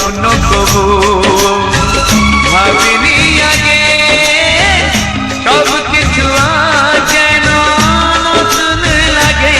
স্বপ্ন কবু ভাবিনি আগে, সব কিছু যেন নতুন লাগে।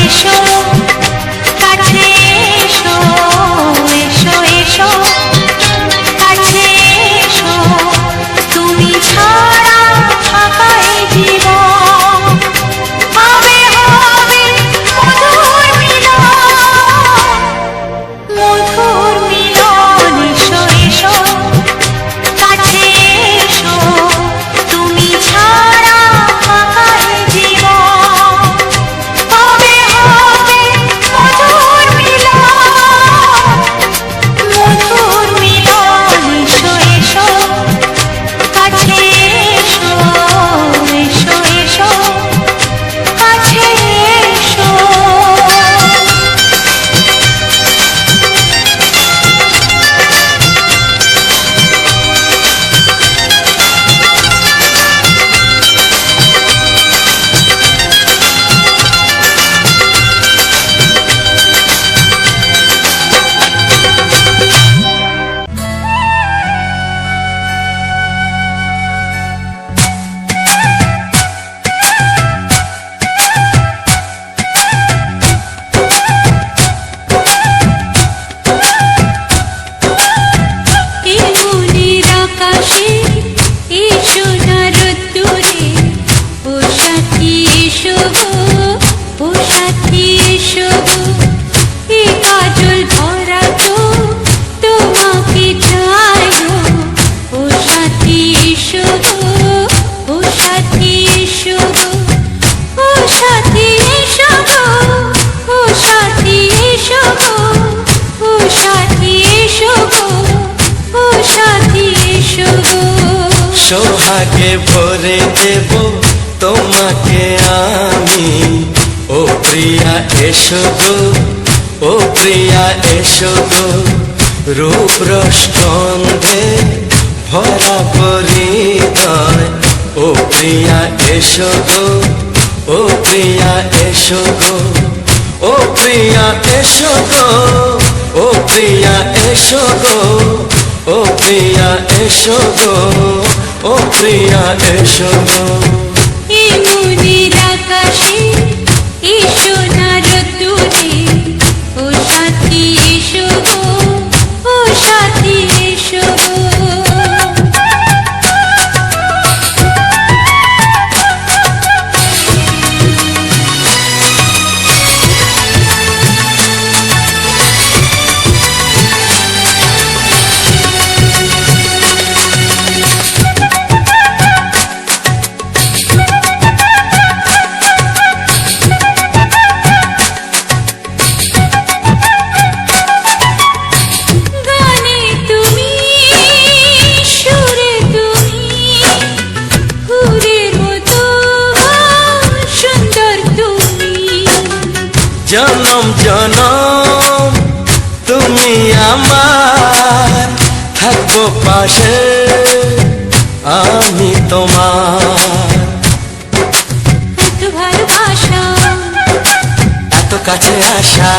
এসো কাছে এসো এসো এসো কাছে এসো তুমি ছাড়া ফাঁকা এই জীবন হবে হবে মধুর মিলন এসো এসো কাছে এসো তুমি ছাড়া ফাঁকা এই জীবন হবে হবে মধুর মিলন এসো এসো কাছে এসো এসো এসো কাছে এসো সোহাগে ভরে দেব তোমাকে আমি ও প্রিয়া এসো গো ও প্রিয়া এসো গো রূপ রসগন্ধে ভরা পরিদয় ও প্রিয়া এসো গো ও প্রিয়া এসো গো ও প্রিয়া এসো গো ও প্রিয়া এসো গো ও প্রিয়া এসো গো ও প্রিয়া এসো গো এই মনের আকাশে এসো না রোদ্দুরে ও সাথী এসো গো ও সাথী এসো গো জনম জনম তুমি আমার থাকবো পাশে আমি তোমার এত ভালোবাসা এত কাছে আসা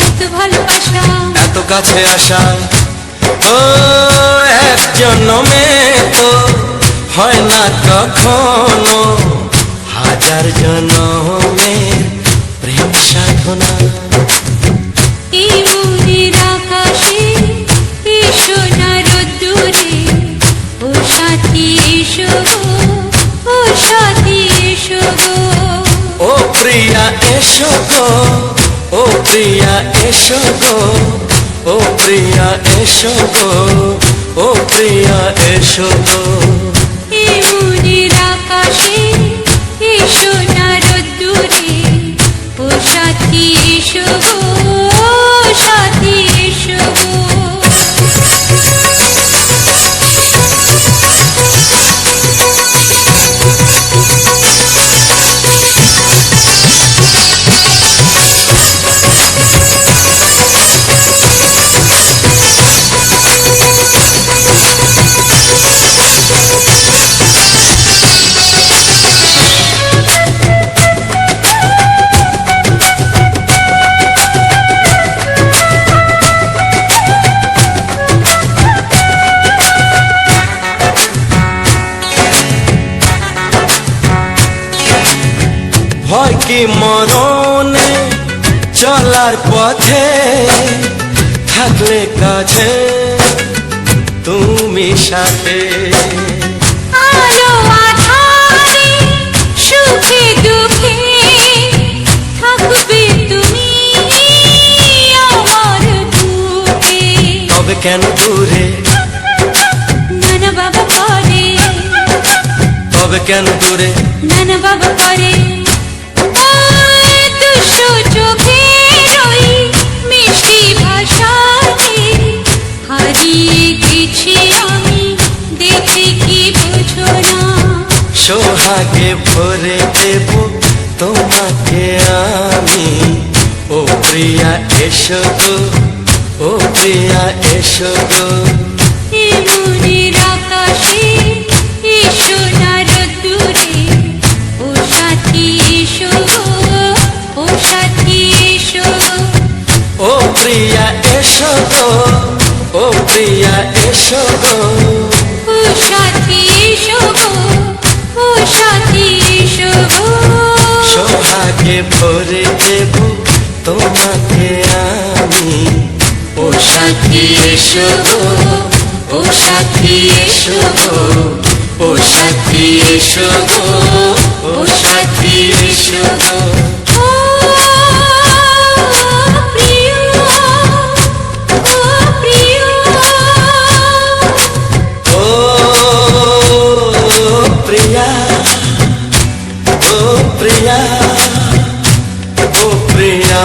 এত ভালোবাসা এত কাছে আসা ও এক জন্মে তো হয় না কখনো হাজার জন্মের প্রেম সাধনা এই মনের আকাশে এসো না রোদ্দুরে ও সাথী এসো গো ও সাথী এসো গো ও প্রিয়া এসো গো ও প্রিয়া এসো গো ও প্রিয়া এসো গো ও প্রিয়া এসো গো এই মনের আকাশে এসো না রোদ্দুরে ও সাথী এসো গো ও সাথী এসো গো মরণে চলার পথে থাকলে কাছে তুমি সাথে। আলো আঁধারে সুখে দুঃখে থাকবে তুমি আমার বুকে। তবে কেন দূরে, নানা বাবা করে, তবে কেন দূরে, নানা বাবা করে। ওই দুশো চোখের ওই মিষ্টি ভাষাতে হারিয়ে গেছি আমি, দেখে কি বোঝো না। সোহাগে ভরে দেব তোমাকে আমি, ও প্রিয়া এসো গো, ও প্রিয়া এসো গো। এ মনের আকাশে এসো না রোদ্দুরে, ও সাথী এসো গো, ও সাথী এসো। ও প্রিয়া এসো গো, ও প্রিয়া এসো গো। ও সাথী এসো গো, ও সাথী এসো গো। সোহাগে ভরে দেব তোমাকে আমি, ও সাথী এসো গো, ও সাথী এসো গো, ও সাথী এসো গো, ও সাথী এসো গো। ও প্রিয়, ও প্রিয়, ও প্রিয়া, ও প্রিয়া, ও প্রিয়া।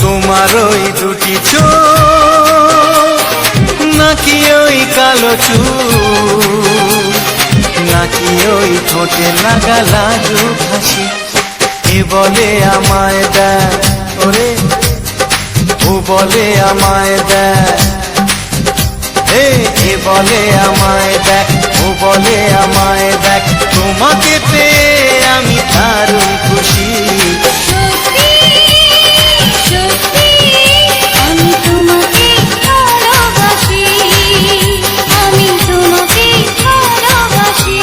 তোমার ওই দুটি চোখ, নাকি ওই কালো চুল, নাকি ওই ঠোঁটে লাগা লাগু হাসি, এ বলে আমায় দেয় ওরে, ও বলে আমায় দেয়, এ বলে আমায় দেখ, ও বলে আমায় দেখ, তোমাকে পেয়ে আমি দারুণ খুশি। সত্যি সত্যি আমি তোমাকে ভালোবাসি, আমি তোমাকে ভালোবাসি।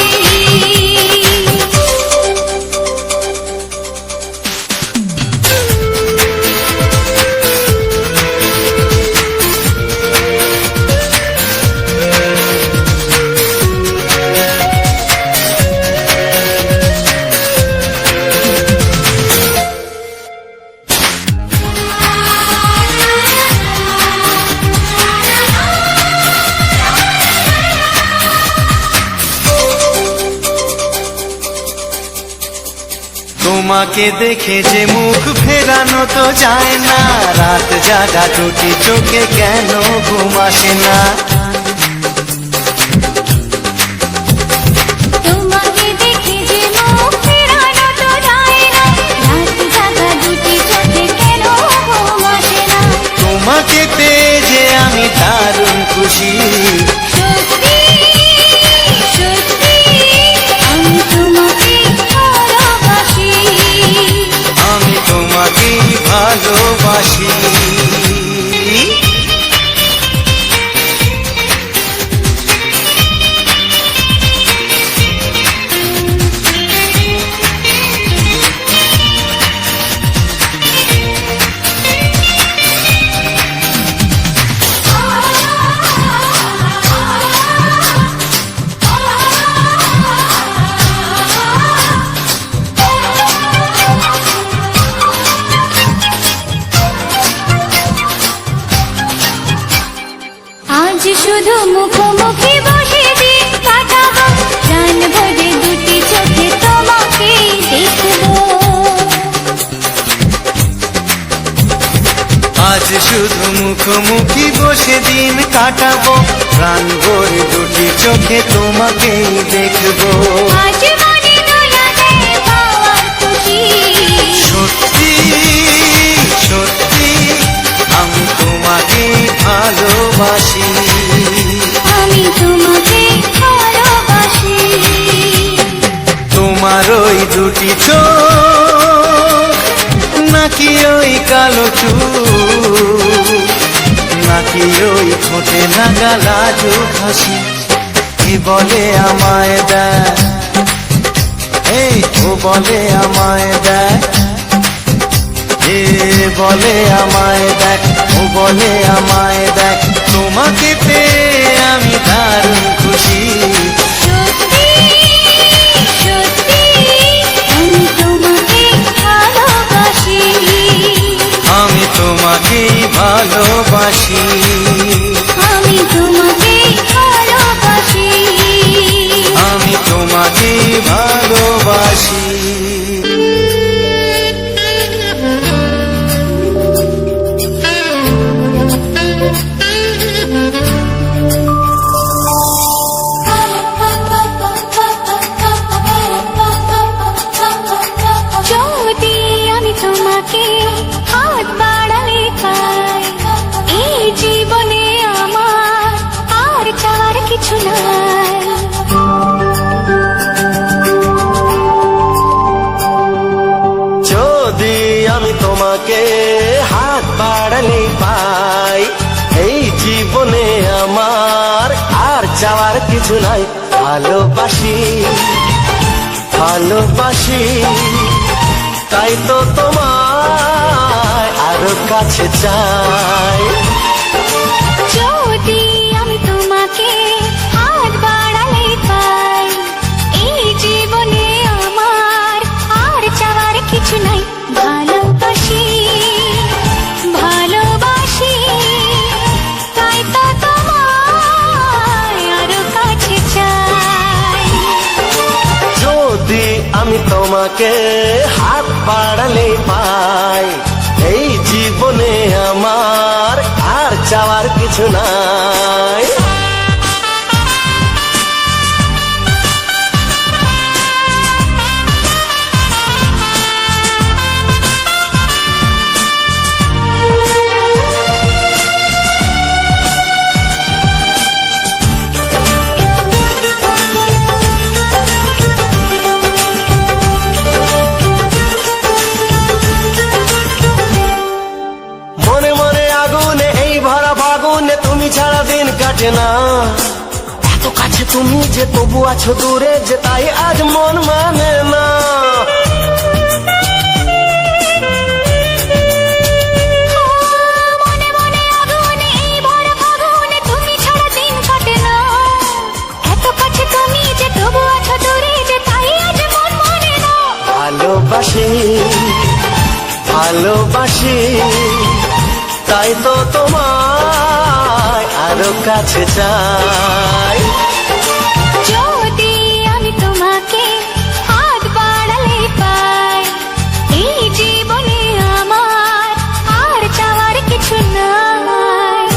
তোমাকে দেখে যে মুখ ফেরানো তো যায় না, রাত জাগা দুটি চোখে কেন ঘুম আসে না। তোমাকে দেখে যে মুখ ফেরানো তো যায় না, রাত জাগা দুটি চোখে কেন ঘুম আসে না। তোমাকে পেয়ে যে আমি দারুণ খুশি। সত্যি সত্যি আমি তোমাকে ভালোবাসি, আমি তোমাকেই ভালোবাসি। আজ শুধু মুখোমুখি বসে দিন কাটাবো, প্রাণ ভরে দুটি চোখে তোমাকে দেখবো। আজ শুধু মুখোমুখি বসে দিন কাটাবো, প্রাণ ভরে দুটি চোখে তোমাকেই দেখবো। আজ মনে দোলা দেয় পাওয়ার খুশি, সত্যি সত্যি আমি তোমাকেই ভালোবাসি, আমি তোমাকে ভালোবাসি। তোমার ওই দুটি চোখ, নাকি ওই কালো চুল, নাকি ওই ঠোঁটে লাগা লাজুক হাসি, কি বলে আমায় দেয়, এই ও বলে আমায় দেয়, এ বলে আমায় দেখ, ও বলে আমায় দেখ, তোমাকে পেয়ে আমি দারুণ খুশি। সত্যি সত্যি আমি তোমাকে ভালোবাসি, আমি তোমাকেই ভালোবাসি, আমি তোমাকে ভালোবাসি। আমি তোমাকেই ভালোবাসি। যদি আমি তোমাকে হাত বাড়ালে পাই, এই জীবনে আমার আর চাওয়ার কিছু নাই। যদি আমি তোমাকে হাত বাড়ালে পাই, এই জীবনে আমার আর চাওয়ার কিছু নাই। ভালোবাসি ভালোবাসি, তাই তো তোমায় আরো কাছে চাই। যদি আমি তোমাকে হাত বাড়ালে পাই, এই জীবনে আমার আর চাওয়ার কিছু নাই। ভালোবাসি ভালোবাসি, তাই তো তোমায় আরো কাছে চাই। যদি আমি তোমাকে হাত বাড়ালে পাই, এই জীবনে আমার আর চাওয়ার কিছু নাই। মনে মনে আগুনে এই ভরা ফাগুনে তুমি ছাড়া দিন কাটে না। এত কাছে তুমি যে তবু আছো দূরে, যে তাই আজ মন মানে না। মনে মনে আগুনে এই ভরা ফাগুনে তুমি ছাড়া দিন কাটে না। এত কাছে তুমি যে তবু আছো দূরে, যে তাই আজ মন মানে না। ভালোবাসি ভালোবাসি, তাই তো তোমায় আরো কাছে চাই। যদি আমি তোমাকে হাত বাড়ালে পাই, এই জীবনে আমার আর চাওয়ার কিছু নাই।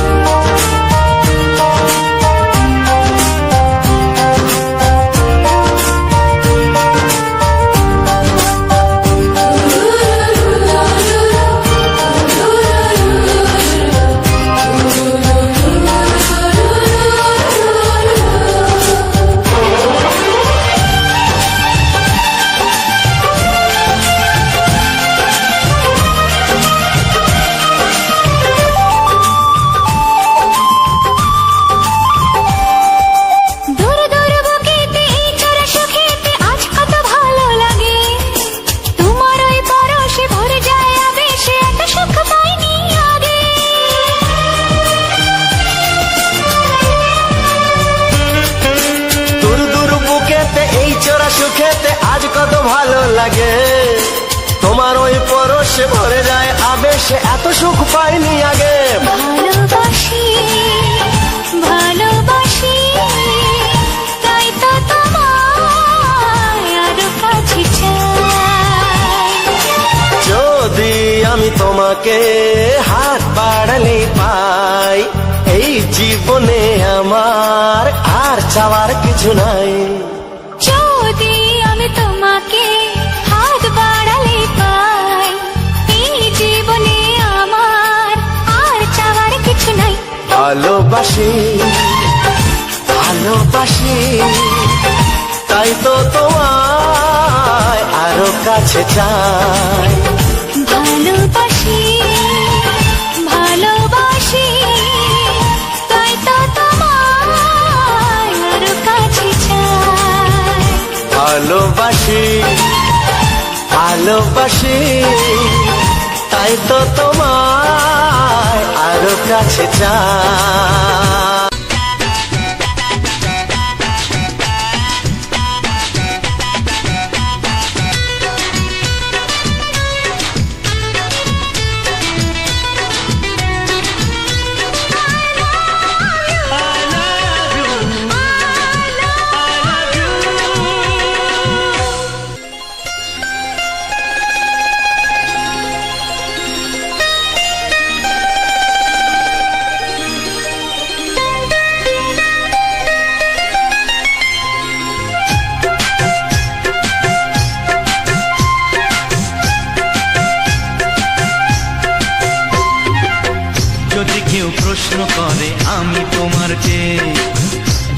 দূর দূর বুকেতে এই চোরা সুখেতে আজ কত ভালো লাগে। তোমার ওই পরশে ভরে যায় আবেশে, এত সুখ পাইনি আগে। দূর দূর বুকেতে এই চোরা সুখেতে আজ কত ভালো লাগে। তোমার ওই পরশে ভরে যায় আবেশে, এত সুখ পাইনি আগে। ভালোবাসি ভালোবাসি, তাই তো তোমায় আরো কাছে চাই। যদি আমি তোমার তোমাকে হাত বাড়ালেই পাই, এই জীবনে আমার আর চাওয়ার কিছু নাই। যদি আমি তোমাকে হাত বাড়ালে পাই, এই জীবনে আমার আর চাওয়ার কিছু নাই। ভালোবাসি ভালোবাসি, তাই তো তোমায় আরো কাছে চাই। ভালোবাসি ভালোবাসি, তাই তো তোমায় আরো কাছে চাই। ভালোবাসি ভালোবাসি, তাই তো তোমায় আরো কাছে চাই। যদি কেউ প্রশ্ন করে আমি তোমার কে,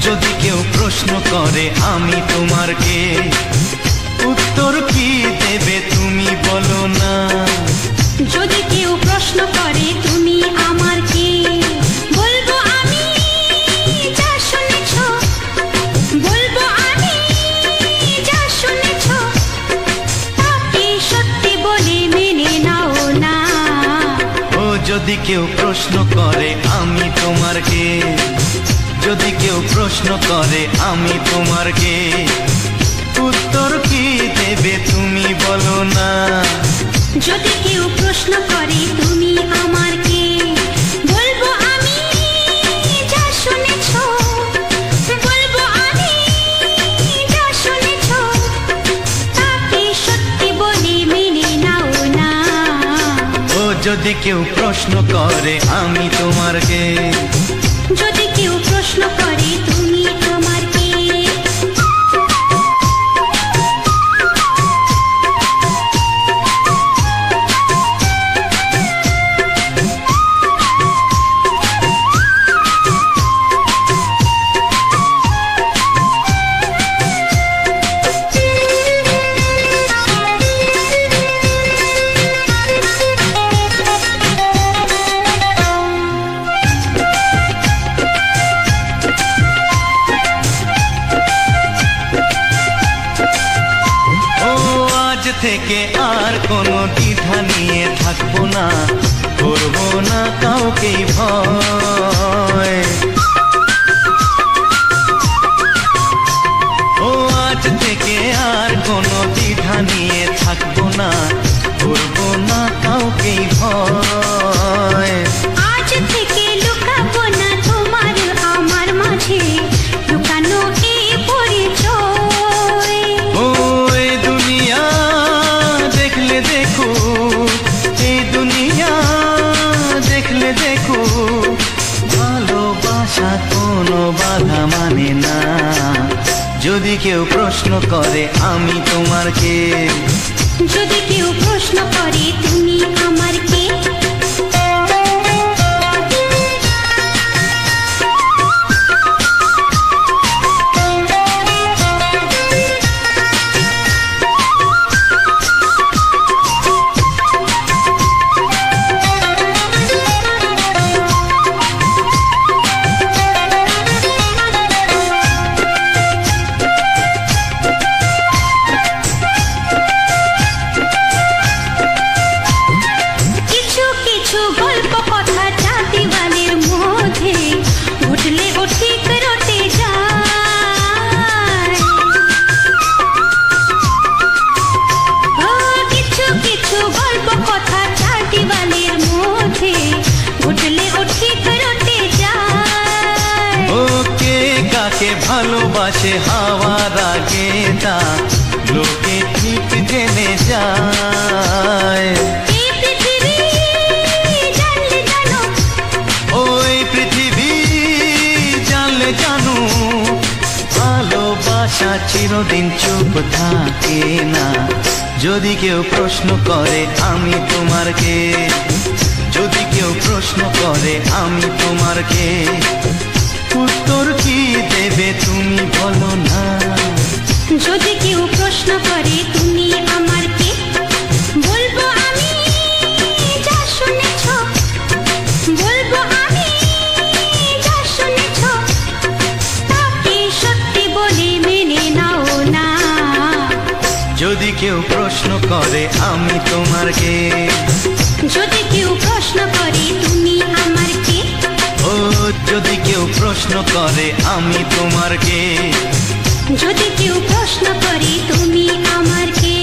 যদি কেউ প্রশ্ন করে আমি তোমার কে, উত্তর কি দেবে তুমি বলো না। যদি কেউ প্রশ্ন করে তুমি আমার কে, বলবো আমি যা শুনেছ, বলবো আমি যা শুনেছ, তাকে সত্যি বলে মেনে নাও না। ও যদি কেউ প্রশ্ন করে আমি তোমার কে, যদি কেউ প্রশ্ন করে আমি তোমার কে, উত্তর কি দেবে তুমি বলো না। যদি কেউ প্রশ্ন করে তুমি আমার কে, বলবো আমি যা শুনেছ, বলবো আমি যা শুনেছ, তাকে সত্যি বলে মেনে নাও না। ও যদি কেউ প্রশ্ন করে আমি তোমার কে, যদি কেউ প্রশ্ন করে তুমি আমার কে। থেকে আর কোনো দ্বিধা নিয়ে থাকবো না, করবো না কাউকেই ভয়। ও আজ থেকে আর কোনো দ্বিধা নিয়ে থাকবো না, করবো না কাউকেই ভয়। আজ থেকে লুকাবো না তোমার আমার মাঝে লুকানো এই পরিচয়। ও এই দুনিয়া দেখলে দেখো, এই দুনিয়া দেখলে দেখো, ভালোবাসা কোনো বাধা মানে না। যদি কেউ প্রশ্ন করে আমি তোমার কে, যদি কেউ প্রশ্ন করে তুমি আমার কে। কোনোদিন চুপ থাকে না। যদি কেউ প্রশ্ন করে আমি তোমার কে, যদি কেউ প্রশ্ন করে আমি তোমার কে, উত্তর কি দেবে তুমি বলো না। যদি কেউ প্রশ্ন করে তুমি আমার কে, বলবো আমি যা শুনেছ, বলবো আমি যা শুনেছ, তাকে সত্যি বলে মেনে নাও না। যদি কেউ প্রশ্ন করে আমি তোমার কে, যদি কেউ প্রশ্ন করে তুমি আমার কে, ও যদি কেউ প্রশ্ন করে আমি তোমার কে, যদি কেউ প্রশ্ন করে তুমি আমার কে।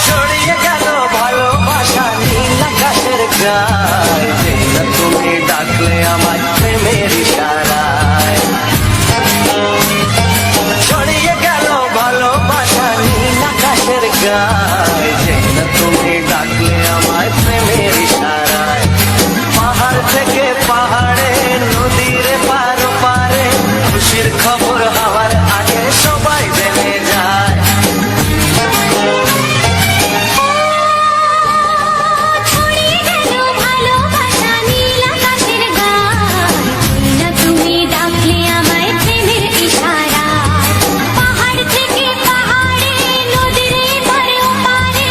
ছড়িয়ে গেল ভালোবাসা নীল আকাশের গায়ে, যেই না তুমি ডাকলে আমার প্রেমের ইশারায়। ছড়িয়ে গেল ভালোবাসা নীল আকাশের গায়ে, যেই না তুমি ডাকলে আমার প্রেমের ইশারায়। পাহাড় থেকে পাহাড়ে, নদীর পার পারে, খুশির খবর হওয়ার আগে সবাই জেনে যায়। ছড়িয়ে গেল ভালোবাসা নীল আকাশের গায়ে, না তুমি ডাকলে আমায় প্রেমের ইশারায়। পাহাড় থেকে পাহাড়ে, নদীর পারে ওপারে,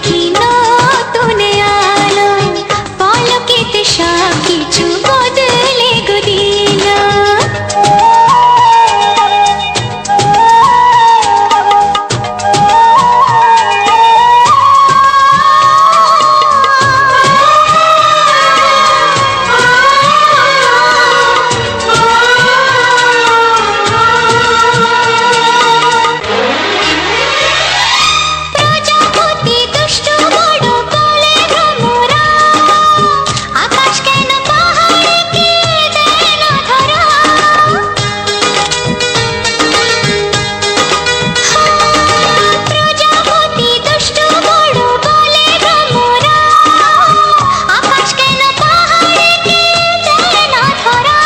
দেখি নতুন আলো, পলকেতে সব কিছু বদলে গো দিল। প্রজাপতি দুষ্ট বড় বলে ভ্রমরা, আকাশ কেন পাহাড়কে দেয় না ধরা। প্রজাপতি দুষ্ট বড় বলে ভ্রমরা, আকাশ কেন পাহাড়কে দেয় না ধরা।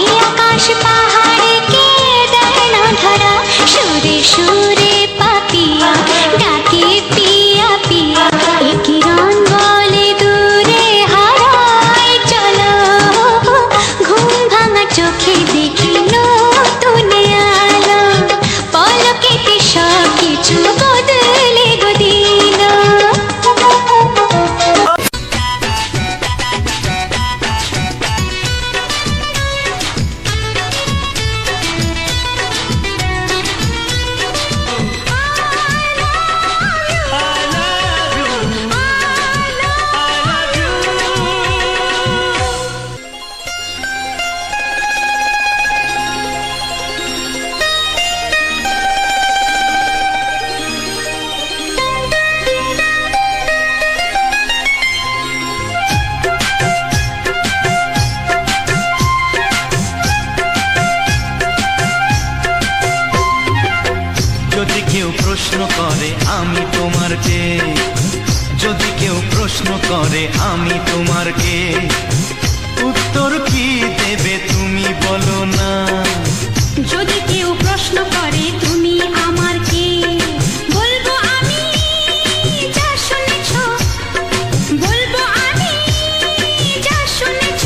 এই আকাশ পাহাড়কে দেয় না ধরা, সুরে সুরে পাপিয়া ডাকে পিয়া পিয়া, এ কিরণ বলে দূরে হারায় চলো। ঘুম ভাঙা চোখে দেখি নতুন আলো, পলকেতে সব কিছু বদলে গো দিল। যদি কেউ প্রশ্ন করে আমি তোমার কে, যদি কেউ প্রশ্ন করে আমি তোমার কে, উত্তর কি দেবে তুমি বলো না। যদি কেউ প্রশ্ন করে তুমি আমার কে, বলবো আমি যা শুনেছ, বলবো আমি যা শুনেছ,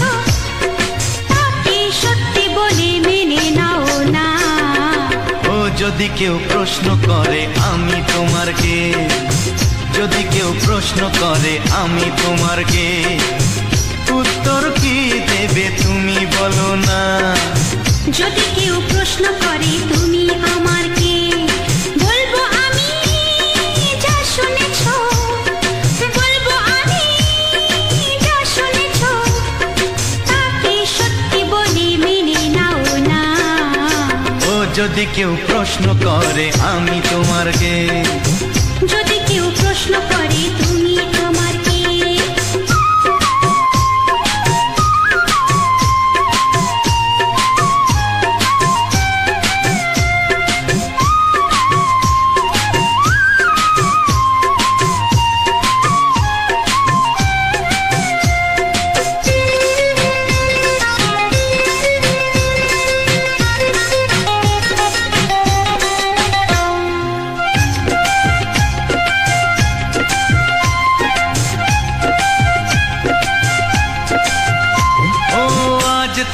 তাকে সত্যি বলে মেনে নাও না। ও যদি কেউ প্রশ্ন করে আমি তোমার কে, যদি কেউ প্রশ্ন করে আমি তোমার কে, উত্তর কি দেবে তুমি বলো না। যদি কেউ প্রশ্ন করে তুমি আমার কে, বলবো আমি যা শুনেছ, বলবো আমি যা শুনেছ, তাকে সত্যি বলে মেনে নাও না। ও যদি কেউ প্রশ্ন করে আমি তোমার কে, যদি কেউ প্রশ্ন করে তুমি আমার কে।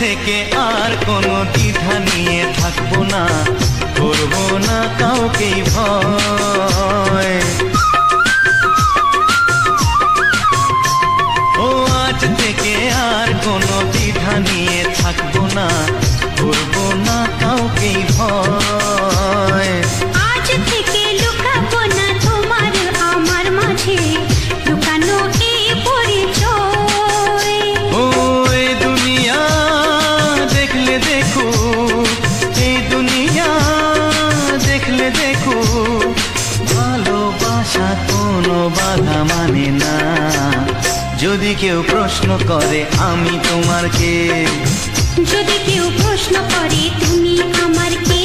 থেকে আর কোনো দ্বিধা নিয়ে থাকবো না, করবো না কাউকেই ভয়। ও আজ থেকে আর কোনো দ্বিধা নিয়ে থাকবো না, করবো না কাউকেই ভয়। আজ থেকে লুকাবো না তোমার আমার মাঝে লুকানো এই পরিচয়। ও এই দুনিয়া দেখলে দেখো, এই দুনিয়া দেখলে দেখো, ভালোবাসা কোনো বাধা মানে না। যদি কেউ প্রশ্ন করে আমি তোমার কে, যদি কেউ প্রশ্ন করে তুমি আমার কে।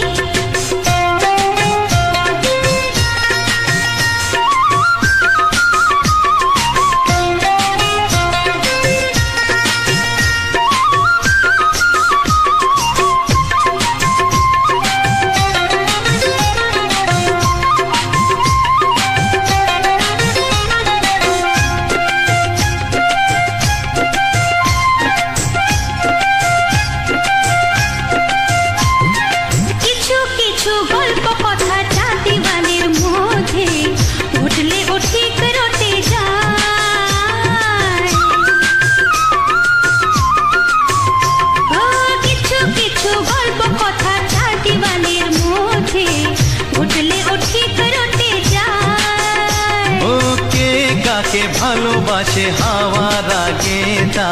যাকে ভালোবাসে হাওয়ার আগে তা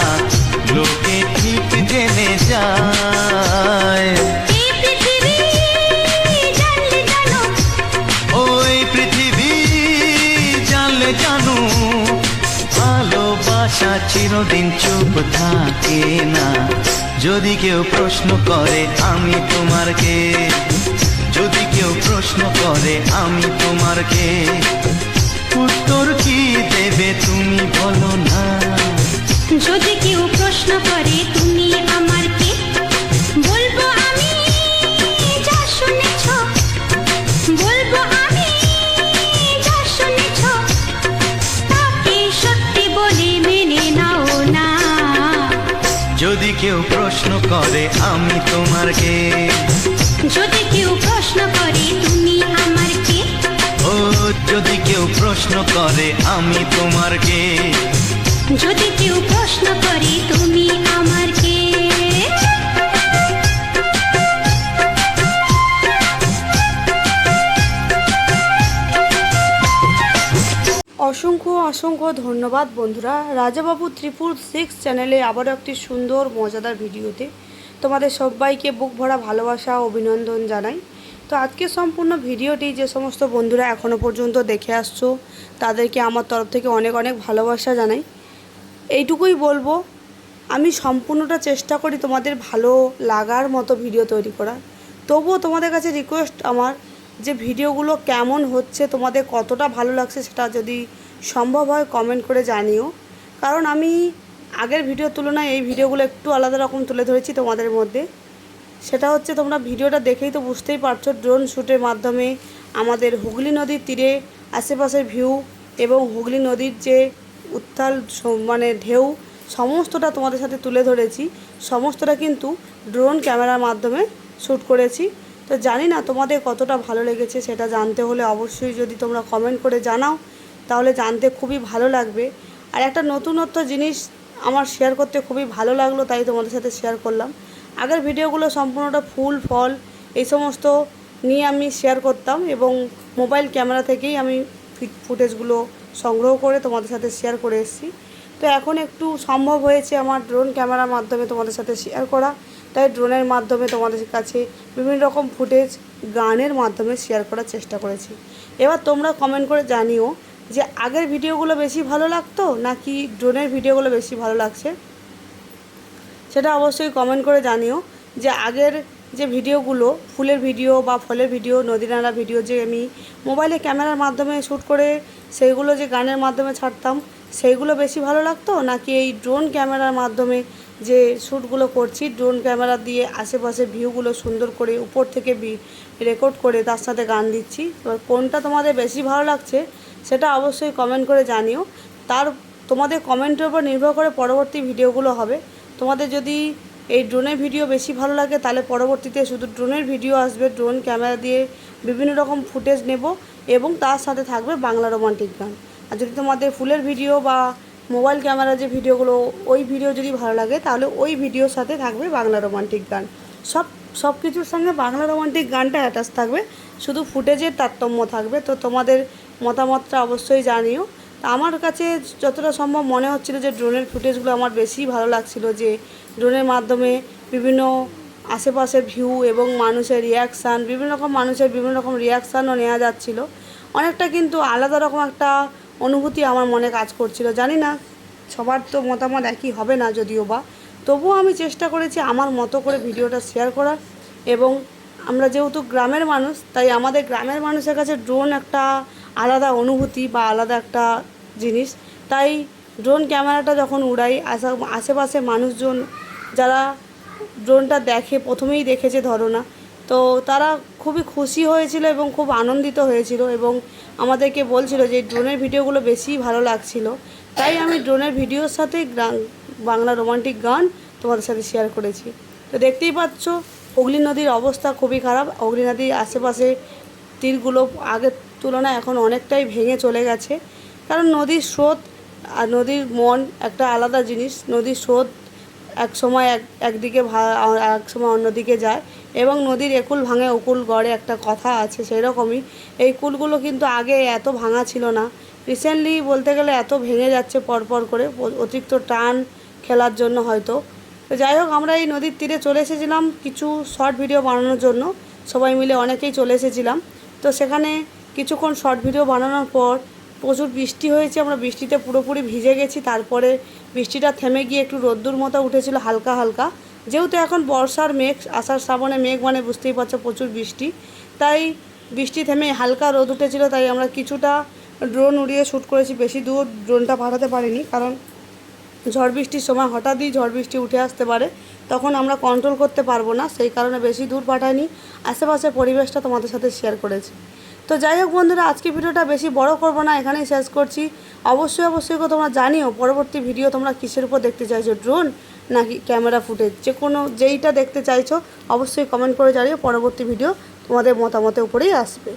লোকে ঠিক জেনে যায়। এই পৃথিবী জানলে জানো, ওই পৃথিবী জানলে জানো, ভালোবাসা চিরদিন চুপ থাকে না। যদি কেউ প্রশ্ন করে আমি তোমার কে, যদি কেউ প্রশ্ন করে আমি তোমার কে, উত্তর কি দেবে তুমি বলো না। যদি কেউ প্রশ্ন করে তুমি আমার কে, বলবো আমি যা শুনেছ, বলবো আমি যা শুনেছ, তাকে সত্যি বলে মেনে নাও না। যদি কেউ প্রশ্ন করে আমি তোমার কে, যদি কেউ প্রশ্ন করে তুমি আমার কে, ও যদি কেউ প্রশ্ন করে আমি তোমার কে, যদি কেউ প্রশ্ন করে তুমি আমার কে। অসংখ্য অসংখ্য ধন্যবাদ বন্ধুরা, রাজাবাবু 666 চ্যানেলে আবারও একটি সুন্দর মজাদার ভিডিওতে তোমাদের সবাইকে বুক ভরা ভালোবাসা ও অভিনন্দন জানাই। তো আজকে সম্পূর্ণ ভিডিওটি যে সমস্ত বন্ধুরা এখনও পর্যন্ত দেখে আসছো তাদেরকে আমার তরফ থেকে অনেক অনেক ভালোবাসা জানাই। এইটুকুই বলবো, আমি সম্পূর্ণটা চেষ্টা করি তোমাদের ভালো লাগার মতো ভিডিও তৈরি করা। তবুও তোমাদের কাছে রিকোয়েস্ট আমার, যে ভিডিওগুলো কেমন হচ্ছে, তোমাদের কতটা ভালো লাগছে সেটা যদি সম্ভব হয় কমেন্ট করে জানিও। কারণ আমি আগের ভিডিওর তুলনায় এই ভিডিওগুলো একটু আলাদা রকম তুলে ধরেছি তোমাদের মধ্যে। সেটা হচ্ছে, তোমরা ভিডিওটা দেখেই তো বুঝতেই পারছো, ড্রোন শ্যুটের মাধ্যমে আমাদের হুগলি নদীর তীরে আশেপাশের ভিউ এবং হুগলি নদীর যে উত্তাল মানে ঢেউ সমস্তটা তোমাদের সাথে তুলে ধরেছি। সমস্তটা কিন্তু ড্রোন ক্যামেরার মাধ্যমে শ্যুট করেছি। তো জানি না তোমাদের কতটা ভালো লেগেছে, সেটা জানতে হলে অবশ্যই যদি তোমরা কমেন্ট করে জানাও তাহলে জানতে খুবই ভালো লাগবে। আর একটা নতুনত্ব জিনিস আমার শেয়ার করতে খুবই ভালো লাগলো, তাই তোমাদের সাথে শেয়ার করলাম। আগের ভিডিওগুলো সম্পূর্ণটা ফুল ফল এই সমস্ত নিয়ে আমি শেয়ার করতাম এবং মোবাইল ক্যামেরা থেকেই আমি ফুটেজগুলো সংগ্রহ করে তোমাদের সাথে শেয়ার করে এসেছি। তো এখন একটু সম্ভব হয়েছে আমার ড্রোন ক্যামেরার মাধ্যমে তোমাদের সাথে শেয়ার করা, তাই ড্রোনের মাধ্যমে তোমাদের কাছে বিভিন্ন রকম ফুটেজ গানের মাধ্যমে শেয়ার করার চেষ্টা করেছি। এবার তোমরা কমেন্ট করে জানিও যে আগের ভিডিওগুলো বেশি ভালো লাগতো নাকি ড্রোনের ভিডিওগুলো বেশি ভালো লাগছে, সেটা অবশ্যই কমেন্ট করে জানিও। যে আগের যে ভিডিওগুলো ফুলের ভিডিও বা ফলের ভিডিও, নদী নালা ভিডিও যে আমি মোবাইলে ক্যামেরার মাধ্যমে শ্যুট করে সেইগুলো যে গানের মাধ্যমে ছাড়তাম, সেইগুলো বেশি ভালো লাগতো নাকি এই ড্রোন ক্যামেরার মাধ্যমে যে শ্যুটগুলো করছি, ড্রোন ক্যামেরা দিয়ে আশেপাশে ভিউগুলো সুন্দর করে উপর থেকে রেকর্ড করে তার সাথে গান দিচ্ছি। এবার কোনটা তোমাদের বেশি ভালো লাগছে সেটা অবশ্যই কমেন্ট করে জানিও। তোমাদের কমেন্টের উপর নির্ভর করে পরবর্তী ভিডিওগুলো হবে। তোমাদের যদি এই ড্রোনের ভিডিও বেশি ভালো লাগে তাহলে পরবর্তীতে শুধু ড্রোনের ভিডিও আসবে, ড্রোন ক্যামেরা দিয়ে বিভিন্ন রকম ফুটেজ নেব এবং তার সাথে থাকবে বাংলা রোমান্টিক গান। আর যদি তোমাদের ফুলের ভিডিও বা মোবাইল ক্যামেরা যে ভিডিওগুলো, ওই ভিডিও যদি ভালো লাগে তাহলে ওই ভিডিওর সাথে থাকবে বাংলা রোমান্টিক গান। সব কিছুর সঙ্গে বাংলা রোমান্টিক গানটা অ্যাটাচ থাকবে, শুধু ফুটেজের তারতম্য থাকবে। তো তোমাদের মতামতটা অবশ্যই জানিও। আমার কাছে যতটা সম্ভব মনে হচ্ছিল যে ড্রোনের ফুটেজগুলো আমার বেশি ভালো লাগছিল, যে ড্রোনের মাধ্যমে বিভিন্ন আশেপাশের ভিউ এবং মানুষের রিয়াকশান, বিভিন্ন রকম মানুষের বিভিন্ন রকম রিয়াকশানও নেওয়া যাচ্ছিল। অনেকটা কিন্তু আলাদা রকম একটা অনুভূতি আমার মনে কাজ করছিল। জানি না সবার তো মতামত একই হবে না যদিও বা, তবুও আমি চেষ্টা করেছি আমার মতো করে ভিডিওটা শেয়ার করার। এবং আমরা যেহেতু গ্রামের মানুষ, তাই আমাদের গ্রামের মানুষের কাছে ড্রোন একটা আলাদা অনুভূতি বা আলাদা একটা জিনিস। তাই ড্রোন ক্যামেরাটা যখন উড়াই, আশেপাশে মানুষজন যারা ড্রোনটা দেখে, প্রথমেই দেখেছে ধরো না, তো তারা খুবই খুশি হয়েছিল এবং খুব আনন্দিত হয়েছিল এবং আমাদেরকে বলছিল যে ড্রোনের ভিডিওগুলো বেশি ভালো লাগছিল। তাই আমি ড্রোনের ভিডিওর সাথে বাংলা রোমান্টিক গান তোমাদের সাথে শেয়ার করেছি। তো দেখতেই পাচ্ছ হুগলি নদীর অবস্থা খুবই খারাপ। হুগলি নদীর আশেপাশে তীরগুলো আগের তুলনায় এখন অনেকটাই ভেঙে চলে গেছে। কারণ নদীর স্রোত আর নদীর মন একটা আলাদা জিনিস। নদীর স্রোত এক সময় একদিকে এক সময় অন্যদিকে যায় এবং নদীর একুল ভাঙে উকুল গড়ে একটা কথা আছে, সেই রকমই এই কুলগুলো কিন্তু আগে এত ভাঙা ছিল না রিসেন্টলি বলতে গেলে এত ভেঙে যাচ্ছে পরপর করে, অতিরিক্ত টান খেলার জন্য হয়তো। তো যাই হোক, আমরা এই নদীর তীরে চলে এসেছিলাম কিছু শর্ট ভিডিও বানানোর জন্য, সবাই মিলে অনেকেই চলে এসেছিলাম। তো সেখানে কিছুক্ষণ শর্ট ভিডিও বানানোর পর প্রচুর বৃষ্টি হয়েছে, আমরা বৃষ্টিতে পুরোপুরি ভিজে গেছি। তারপরে বৃষ্টিটা থেমে গিয়ে একটু রোদ্দুর মতো উঠেছিল হালকা হালকা, যেহেতু এখন বর্ষার মেঘ, আষাঢ় শ্রাবণে মেঘ মানে বুঝতেই পারছো প্রচুর বৃষ্টি, তাই বৃষ্টি থেমে হালকা রোদ উঠেছিল। তাই আমরা কিছুটা ড্রোন উড়িয়ে শ্যুট করেছি, বেশি দূর ড্রোনটা পাঠাতে পারিনি, কারণ ঝড় বৃষ্টির সময় হঠাৎই ঝড় বৃষ্টি উঠে আসতে পারে, তখন আমরা কন্ট্রোল করতে পারবো না, সেই কারণে বেশি দূর পাঠাইনি, আশেপাশের পরিবেশটা তোমাদের সাথে শেয়ার করেছি। তো যাই হোক বন্ধুরা, আজকে ভিডিওটা বেশি বড় করব না, এখানেই শেষ করছি। অবশ্যই তোমরা জানিও পরবর্তী ভিডিও তোমরা কিসের উপর দেখতে চাইছো, ড্রোন নাকি ক্যামেরা ফুটেজ, যে কোনো যেইটা দেখতে চাইছো অবশ্যই কমেন্ট করে জানিও। পরবর্তী ভিডিও তোমাদের মতামতের উপরেই আসবে।